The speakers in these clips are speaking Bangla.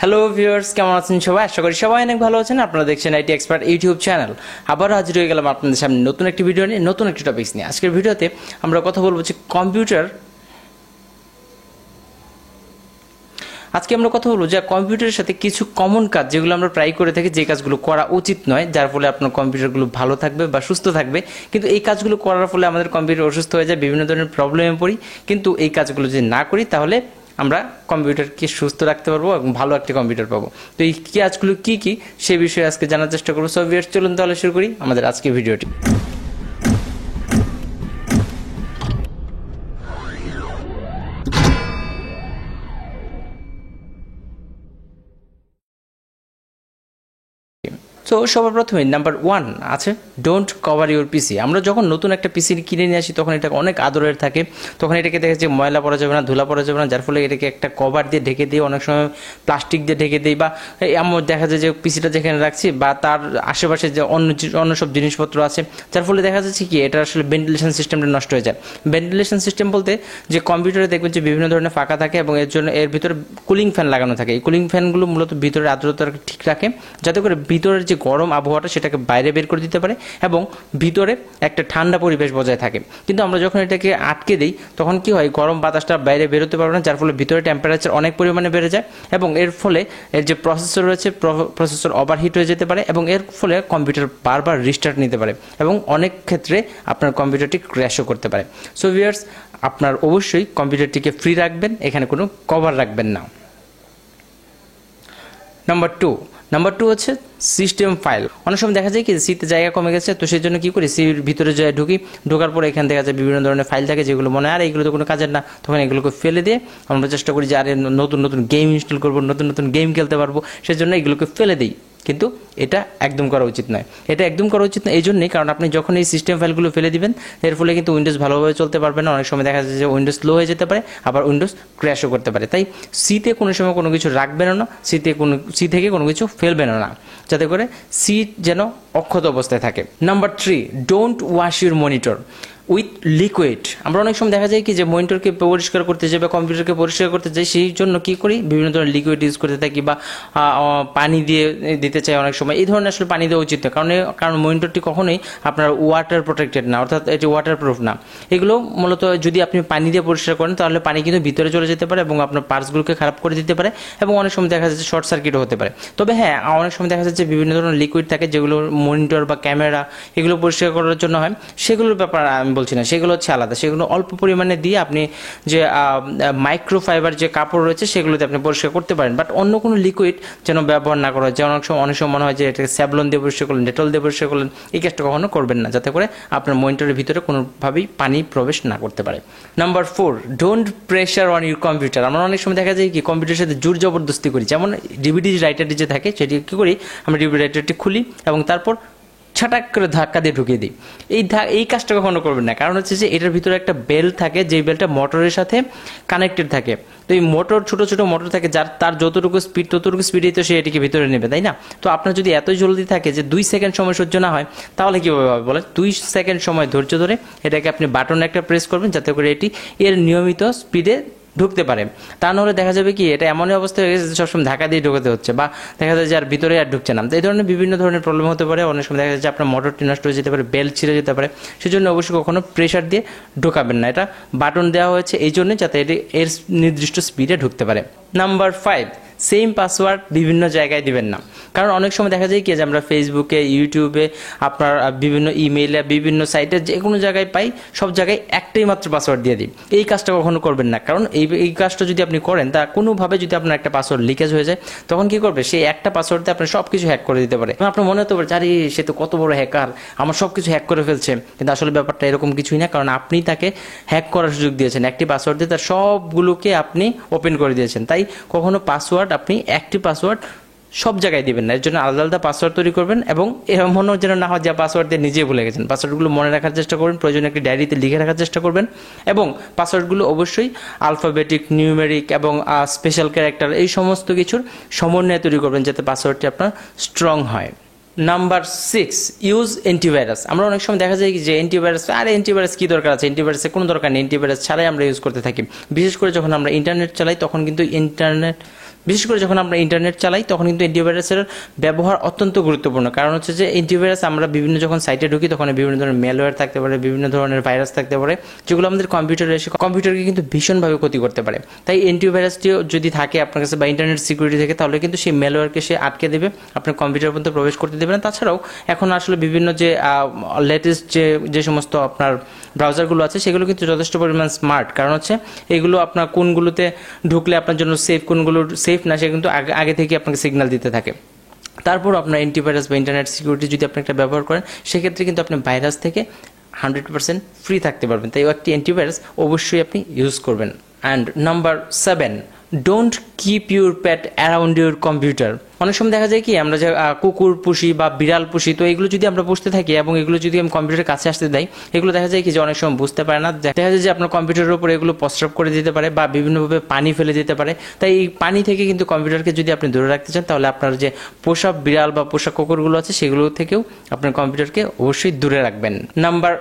হ্যালো ভিউয়ার্স, কেমন আছেন সবাই? আশা করি সবাই অনেক ভালো আছেন। আপনারা দেখছেন আইটি এক্সপার্ট ইউটিউব চ্যানেল। আবার হাজির হয়ে গেলাম আপনাদের সামনে নতুন একটি ভিডিও নিয়ে, নতুন একটি টপিকস নিয়ে। আজকের ভিডিওতে আমরা কথা বলবো যে কম্পিউটারের সাথে কিছু কমন কাজ যেগুলো আমরা প্রায় করে থাকি, যে কাজগুলো করা উচিত নয়, যার ফলে আপনার কম্পিউটারগুলো ভালো থাকবে বা সুস্থ থাকবে। কিন্তু এই কাজগুলো করার ফলে আমাদের কম্পিউটার অসুস্থ হয়ে যায়, বিভিন্ন ধরনের প্রবলেমে পড়ি। কিন্তু এই কাজগুলো যদি না করি তাহলে আমরা কম্পিউটারকে সুস্থ রাখতে পারবো এবং ভালো একটা কম্পিউটার পাবো। তো এই কাজগুলো কি কি সে বিষয়ে আজকে জানার চেষ্টা করবো। সো ভিউয়ার্স, চলুন তাহলে শুরু করি আমাদের আজকের ভিডিওটি। সো সবার প্রথমে নাম্বার 1 আছে ডোন্ট কভার ইউর পিসি। আমরা যখন নতুন একটা পিসি কিনে নিয়ে আসি তখন এটা অনেক আদরের থাকে, তখন এটাকে দেখা যায় ময়লা পড়া যাবে না, ধুলা পড়া যাবে না, যার ফলে এটাকে একটা কভার দিয়ে ঢেকে দিই, অনেক সময় প্লাস্টিক দিয়ে ঢেকে দিই, বা এমন দেখা যায় যে পিসিটা যেখানে রাখছি বা তার আশেপাশে যে অন্য সব জিনিসপত্র আছে, যার ফলে দেখা যাচ্ছে কি এটা আসলে ভেন্টিলেশন সিস্টেমটা নষ্ট হয়ে যায়। ভেন্টিলেশন সিস্টেম বলতে যে কম্পিউটারে দেখবেন যে বিভিন্ন ধরনের ফাঁকা থাকে এবং এর জন্য এর ভিতরে কুলিং ফ্যান লাগানো থাকে। এই কুলিং ফ্যানগুলো মূলত ভিতরে আর্দ্রতা ঠিক রাখে, যাতে করে ভিতরের যে গরম আবহাওয়াটা সেটাকে বাইরে বের করে দিতে পারে এবং ভিতরে একটা ঠান্ডা পরিবেশ বজায় থাকে। কিন্তু আমরা যখন এটাকে আটকে দিই তখন কি হয়, গরম বাতাসটা বাইরে বেরোতে পারবে না, যার ফলে ভিতরে টেম্পারেচার অনেক পরিমাণে বেড়ে যায় এবং এর ফলে এর যে প্রসেসর রয়েছে প্রসেসর ওভারহিট হয়ে যেতে পারে এবং এর ফলে কম্পিউটার বারবার রিস্টার্ট নিতে পারে এবং অনেক ক্ষেত্রে আপনার কম্পিউটারটি ক্র্যাশও করতে পারে। সো ভিউয়ার্স, আপনার অবশ্যই কম্পিউটারটিকে ফ্রি রাখবেন, এখানে কোনো কভার রাখবেন না। নাম্বার টু হচ্ছে সিস্টেম ফাইল। অনেক সময় দেখা যায় কি সিতে জায়গা কমে গেছে, তো সেই জন্য কি করি, সির ভিতরে যায় ঢোকার পরে এখানে দেখা যায় বিভিন্ন ধরনের ফাইল থাকে যেগুলো মনে হয় আর এগুলো তো কোনো কাজের না, তখন এগুলোকে ফেলে দিয়ে আমরা চেষ্টা করি যে আরে নতুন গেম ইনস্টল করবো, নতুন গেম খেলতে পারবো, সেজন্য এগুলোকে ফেলে দিই। কিন্তু এটা একদম করা উচিত নয়। এই জন্যই কারণ আপনি যখন এই সিস্টেম ফাইলগুলো ফেলে দিবেন এর ফলে কিন্তু উইন্ডোজ ভালোভাবে চলতে পারবে না। অনেক সময় দেখা যায় যে উইন্ডোজ স্লো হয়ে যেতে পারে, আবার উইন্ডোজ ক্র্যাশও করতে পারে। তাই সিতে কোনো সময় কোনো কিছু রাখবেন না, সি থেকে কোনো কিছু ফেলবেন না, যাতে করে সি যেন অক্ষত অবস্থায় থাকে। Number 3, don't wash your monitor with liquid. আমরা অনেক সময় দেখা যায় কি যে মনিটরকে পরিষ্কার করতে যাই বা কম্পিউটারকে পরিষ্কার করতে যাই, সেই জন্য কি করি বিভিন্ন ধরনের লিকুইড ইউজ করতে থাকি বা পানি দিতে চাই। অনেক সময় এই ধরনের আসলে পানি দেওয়া উচিত না, কারণ মনিটরটি কখনোই আপনার ওয়াটার প্রোটেক্টেড না, অর্থাৎ এটি ওয়াটারপ্রুফ না। এগুলো মূলত যদি আপনি পানি দিয়ে পরিষ্কার করেন তাহলে পানি কিন্তু ভিতরে চলে যেতে পারে এবং আপনার পার্টসগুলোকে খারাপ করে দিতে পারে এবং অনেক সময় দেখা যাচ্ছে শর্ট সার্কিটও হতে পারে। তবে হ্যাঁ, অনেক সময় দেখা যাচ্ছে বিভিন্ন ধরনের লিকুইড থাকে যেগুলো মনিটর বা ক্যামেরা এগুলো পরিষ্কার করার জন্য হয়, সেগুলোর ব্যাপার আমি বলছি না, সেগুলো হচ্ছে আলাদা। সেগুলো অল্প পরিমাণে দিয়ে আপনি যে মাইক্রোফাইবার যে কাপড় রয়েছে সেগুলোতে আপনি পরিষ্কার করতে পারেন, বাট অন্য কোনো লিকুইড যেন ব্যবহার না করা হয়। যেমন অনেক সময় মনে হয় যে এটাকে স্যাভলন দিয়ে পরিষ্কার করলেন, ডেটল দিয়ে পরিষ্কার করলেন, এই কাজটা কখনো করবেন না, যাতে করে আপনার মনিটরের ভিতরে কোনোভাবেই পানি প্রবেশ না করতে পারে। Number 4, don't pressure on your computer. আমরা অনেক সময় দেখা যায় কি কম্পিউটারের সাথে জোর জবরদস্তি করি, যেমন ডিভিডি রাইটারটি যে থাকে সেটি কী করি, আমরা ডিভিডি রাইটারটি খুলি এবং তারপর ছাটাক করে ধাক্কা দিয়ে ঢুকিয়ে দিই। এই কাজটা কখনো করবেন না, কারণ হচ্ছে যে এটার ভিতরে একটা বেল থাকে, যেই বেলটা মোটরের সাথে কানেক্টেড থাকে। তো এই ছোট ছোট মোটর থাকে, তার যতটুকু স্পিডেই তো সে এটিকে ভিতরে নেবে, তাই না? তো আপনার যদি এতই জলদি থাকে যে 2 সেকেন্ড সময় সহ্য না হয়, তাহলে কীভাবে হবে বলেন? 2 সেকেন্ড সময় ধৈর্য ধরে এটাকে আপনি বাটন একটা প্রেস করবেন, যাতে করে এটি এর নিয়মিত স্পিডে ঢুকতে পারে। তা নাহলে দেখা যাবে কি এটা এমনই অবস্থা হয়ে গেছে সবসময় ধাক্কা দিয়ে ঢোকাতে হচ্ছে, বা দেখা যায় যে আর ভিতরে আর ঢুকছে না। এই ধরনের বিভিন্ন ধরনের প্রবলেম হতে পারে। অনেক সময় দেখা যাচ্ছে আপনার মোটরটি নষ্ট হয়ে যেতে পারে, বেল্ট ছিঁড়ে যেতে পারে। সেজন্য অবশ্যই কখনো প্রেশার দিয়ে ঢোকাবেন না। এটা বাটন দেওয়া হয়েছে এই জন্যই যাতে এটি এর নির্দিষ্ট স্পিডে ঢুকতে পারে। নাম্বার 5, সেম পাসওয়ার্ড বিভিন্ন জায়গায় দিবেন না, কারণ অনেক সময় দেখা যায় কি যে আমরা ফেসবুকে, ইউটিউবে, আপনার বিভিন্ন ইমেইলে, বিভিন্ন সাইটে যে কোনো জায়গায় পাই, সব জায়গায় একটাই মাত্র পাসওয়ার্ড দিয়ে দিই। এই কাজটা কখনো করবেন না, কারণ এই কাজটা যদি আপনি করেন তা কোনোভাবে যদি আপনার একটা পাসওয়ার্ড লিকেজ হয়ে যায়, তখন কি করবে, সেই একটা পাসওয়ার্ড দিয়ে আপনার সব কিছু হ্যাক করে দিতে পারে। আপনার মনে হতে পারে আরে সে তো কত বড় হ্যাকার, আমার সব কিছু হ্যাক করে ফেলছে, কিন্তু আসলে ব্যাপারটা এরকম কিছুই না, কারণ আপনি তাকে হ্যাক করার সুযোগ দিয়েছেন। একটি পাসওয়ার্ড দিয়ে তার সবগুলোকে আপনি ওপেন করে দিয়েছেন। তাই কখনো পাসওয়ার্ড আপনি একটি পাসওয়ার্ড সব জায়গায় দিবেন না, এর জন্য আলাদা আলাদা পাসওয়ার্ড তৈরি করবেন এবং এমনও যেন না হয় যে পাসওয়ার্ড দিয়ে নিজে ভুলে গেছেন। পাসওয়ার্ডগুলো মনে রাখার চেষ্টা করবেন, প্রয়োজনে একটি ডায়েরিতে লিখে রাখার চেষ্টা করবেন এবং পাসওয়ার্ডগুলো অবশ্যই আলফাবেটিক, নিউমেরিক এবং স্পেশাল ক্যারেক্টার এই সমস্ত কিছুর সমন্বয়ে তৈরি করবেন, যাতে পাসওয়ার্ডটি আপনার স্ট্রং হয়। Number 6, use antivirus. আমরা অনেক সময় দেখা যায় যে অ্যান্টিভাইরাস কী দরকার আছে, অ্যান্টিভাইরাসের কোনো দরকার নেই, অ্যান্টিভাইরাস ছাড়াই আমরা ইউজ করতে থাকি। বিশেষ করে যখন আমরা ইন্টারনেট চালাই তখন কিন্তু ইন্টারনেট বিশেষ করে যখন আমরা ইন্টারনেট চালাই তখন কিন্তু অ্যান্টিভাইরাসের ব্যবহার অত্যন্ত গুরুত্বপূর্ণ। কারণ হচ্ছে যে অ্যান্টিভাইরাস আমরা বিভিন্ন যখন সাইটে ঢুকি তখন বিভিন্ন ধরনের ম্যালওয়্যার থাকতে পারে, বিভিন্ন ধরনের ভাইরাস থাকতে পারে, যেগুলো আমাদের কম্পিউটারে এসে কম্পিউটারকে কিন্তু ভীষণভাবে ক্ষতি করতে পারে। তাই অ্যান্টিভাইরাসটিও যদি থাকে আপনার কাছে বা ইন্টারনেট সিকিউরিটি থেকে, তাহলে কিন্তু সেই ম্যালওয়্যারকে সে আটকে দেবে, আপনার কম্পিউটার পর্যন্ত প্রবেশ করতে দেবে না। তাছাড়াও এখন আসলে বিভিন্ন যে লেটেস্ট যে সমস্ত আপনার ব্রাউজারগুলো আছে সেগুলো কিন্তু যথেষ্ট পরিমাণ স্মার্ট। কারণ হচ্ছে এগুলো আপনার কোনগুলোতে ঢুকলে আপনার জন্য সেফ, কোনগুলো সেফ না, সে কিন্তু আগে থেকে আপনাকে সিগন্যাল দিতে থাকে। তারপর আপনার অ্যান্টিভাইরাস বা ইন্টারনেট সিকিউরিটি যদি আপনি একটা ব্যবহার করেন, সেক্ষেত্রে কিন্তু আপনি ভাইরাস থেকে 100% ফ্রি থাকতে পারবেন। তাই একটি অ্যান্টিভাইরাস অবশ্যই আপনি ইউজ করবেন। And number 7, don't keep your Pat around your computer. অনেক সময় দেখা যায় কি আমরা যে কুকুর পুষি বা বিড়াল পুষি, তো এগুলো যদি আমরা পুষতে থাকি এবং এগুলো যদি আমি কম্পিউটারের কাছে আসতে দেই, এগুলো দেখা যায় কি যে অনেক সময় বুঝতে পারে না, দেখা যায় যে আপনার কম্পিউটারের উপরে এগুলো প্রস্রাব করে দিতে পারে বা বিভিন্নভাবে পানি ফেলে দিতে পারে। তাই এই পানি থেকে কিন্তু কম্পিউটারকে যদি আপনি দূরে রাখতে চান, তাহলে আপনার যে পোষা বিড়াল বা পোষা কুকুরগুলো আছে সেগুলো থেকেও আপনার কম্পিউটারকে অবশ্যই দূরে রাখবেন। নাম্বার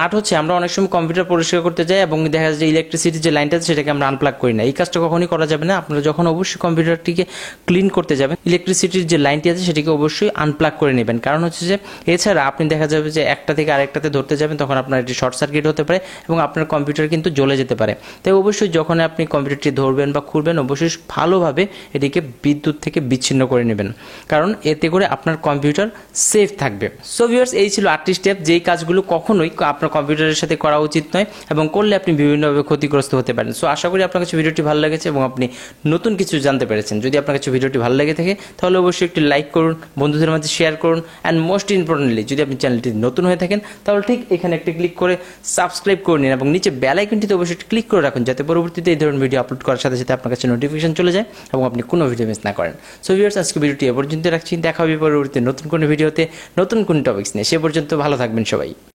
8 হচ্ছে আমরা অনেক সময় কম্পিউটার পরিষ্কার করতে যাই এবং দেখা যায় যে ইলেকট্রিসিটির যে লাইনটা আছে সেটাকে আমরা আনপ্লাগ করি না। এই কাজটা কখনোই করা যাবে না। আপনারা যখন অবশ্যই কম্পিউটারটিকে ক্লিন করতে যাবেন, ইলেকট্রিসিটির যে লাইনটি আছে সেটিকে অবশ্যই আনপ্লাগ করে নেবেন। কারণ হচ্ছে যে এছাড়া আপনি দেখা যাবে যে একটা থেকে আরেকটাতে ধরতে যাবেন, তখন আপনার এটি শর্ট সার্কিট হতে পারে এবং আপনার কম্পিউটার কিন্তু জ্বলে যেতে পারে। তাই অবশ্যই যখন আপনি কম্পিউটারটি ধরবেন বা খুলবেন, অবশ্যই ভালোভাবে এটিকে বিদ্যুৎ থেকে বিচ্ছিন্ন করে নেবেন, কারণ এতে করে আপনার কম্পিউটার সেফ থাকবে। সো ভিউয়ার্স, এই ছিল 8টি স্টেপ, যেই কাজগুলো কখনোই আপনার কম্পিউটারের সাথে করা উচিত নয় এবং করলে আপনি বিভিন্নভাবে ক্ষতিগ্রস্ত হতে পারেন। সো আশা করি আপনার কাছে ভিডিওটি ভালো লেগেছে এবং আপনি নতুন কিছু জানতে পেরেছেন। যদি আপনার কাছে ভিডিওটি ভালো লেগে থাকে তাহলে অবশ্যই একটি লাইক করুন, বন্ধুদের মাঝে শেয়ার করুন, অ্যান্ড মোস্ট ইম্পর্টেন্টলি যদি আপনি চ্যানেলটি নতুন হয়ে থাকেন তাহলে ঠিক এখানে একটি ক্লিক করে সাবস্ক্রাইব করে নিন এবং নিচে বেল আইকনটিতে অবশ্যই ক্লিক করে রাখুন, যাতে পরবর্তীতে এই ধরনের ভিডিও আপলোড করার সাথে সাথে আপনার কাছে নোটিফিকেশন চলে যায় এবং আপনি কোনো ভিডিও মিস না করেন। সো ভিউয়ার্স, আজকে ভিডিওটি এ পর্যন্ত রাখছি। দেখা হবে পরবর্তীতে নতুন কোনো ভিডিওতে নতুন কোনো টপিকস নিয়ে। সে পর্যন্ত ভালো থাকবেন সবাই।